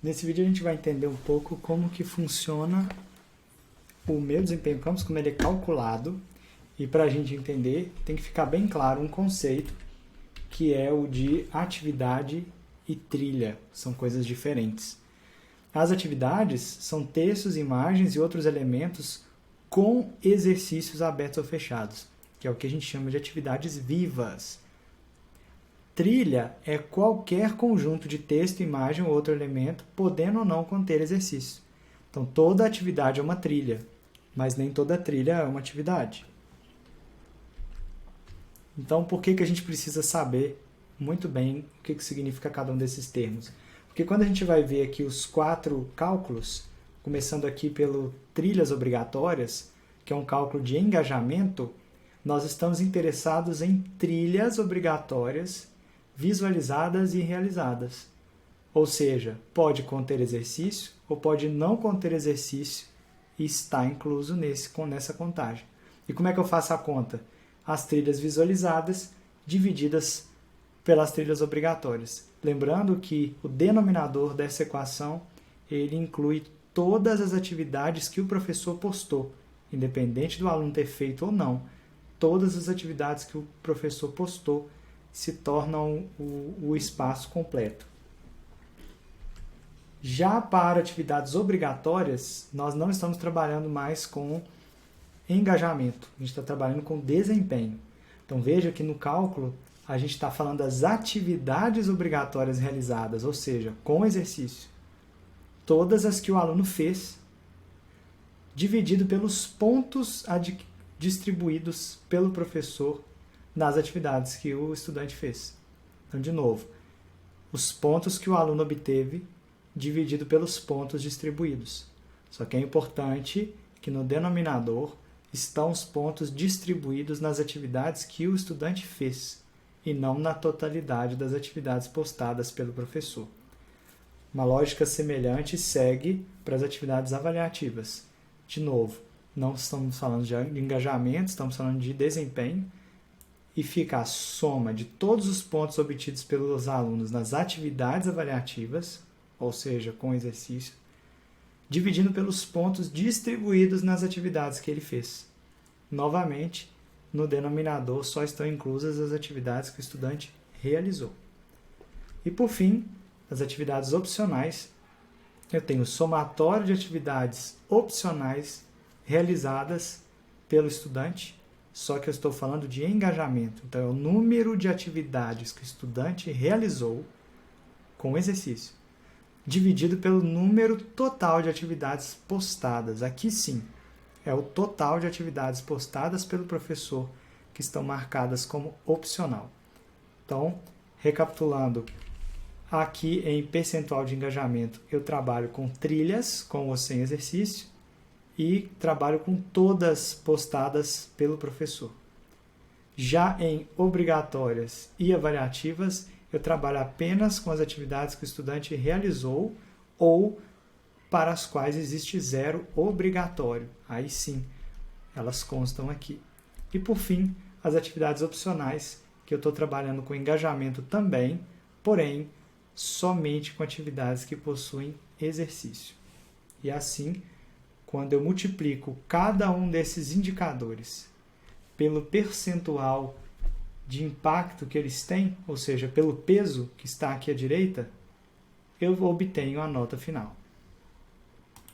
Nesse vídeo a gente vai entender um pouco como que funciona o meu desempenho campus, como ele é calculado. E para a gente entender, tem que ficar bem claro um conceito que é o de atividade e trilha. São coisas diferentes. As atividades são textos, imagens e outros elementos com exercícios abertos ou fechados, que é o que a gente chama de atividades vivas. Trilha é qualquer conjunto de texto, imagem ou outro elemento, podendo ou não conter exercício. Então, toda atividade é uma trilha, mas nem toda trilha é uma atividade. Então, por que a gente precisa saber muito bem o que significa cada um desses termos? Porque quando a gente vai ver aqui os 4 cálculos, começando aqui pelo trilhas obrigatórias, que é um cálculo de engajamento, nós estamos interessados em trilhas obrigatórias visualizadas e realizadas. Ou seja, pode conter exercício ou pode não conter exercício e está incluso nessa contagem. E como é que eu faço a conta? As trilhas visualizadas divididas pelas trilhas obrigatórias. Lembrando que o denominador dessa equação ele inclui todas as atividades que o professor postou, independente do aluno ter feito ou não. Todas as atividades que o professor postou se tornam o espaço completo. Já para atividades obrigatórias, nós não estamos trabalhando mais com engajamento, a gente está trabalhando com desempenho. Então veja que no cálculo a gente está falando das atividades obrigatórias realizadas, ou seja, com exercício. Todas as que o aluno fez, dividido pelos pontos distribuídos pelo professor nas atividades que o estudante fez. Então, de novo, os pontos que o aluno obteve dividido pelos pontos distribuídos. Só que é importante que no denominador estão os pontos distribuídos nas atividades que o estudante fez e não na totalidade das atividades postadas pelo professor. Uma lógica semelhante segue para as atividades avaliativas. De novo, não estamos falando de engajamento, estamos falando de desempenho, e fica a soma de todos os pontos obtidos pelos alunos nas atividades avaliativas, ou seja, com exercício, dividindo pelos pontos distribuídos nas atividades que ele fez. Novamente, no denominador só estão inclusas as atividades que o estudante realizou. E por fim, as atividades opcionais, eu tenho o somatório de atividades opcionais realizadas pelo estudante, só que eu estou falando de engajamento. Então, é o número de atividades que o estudante realizou com exercício, dividido pelo número total de atividades postadas. Aqui sim, é o total de atividades postadas pelo professor que estão marcadas como opcional. Então, recapitulando, aqui em percentual de engajamento, eu trabalho com trilhas, com ou sem exercício, e trabalho com todas postadas pelo professor. Já em obrigatórias e avaliativas, eu trabalho apenas com as atividades que o estudante realizou ou para as quais existe 0 obrigatório. Aí sim, elas constam aqui. E por fim, as atividades opcionais, que eu estou trabalhando com engajamento também, porém, somente com atividades que possuem exercício. E assim, quando eu multiplico cada um desses indicadores pelo percentual de impacto que eles têm, ou seja, pelo peso que está aqui à direita, eu obtenho a nota final.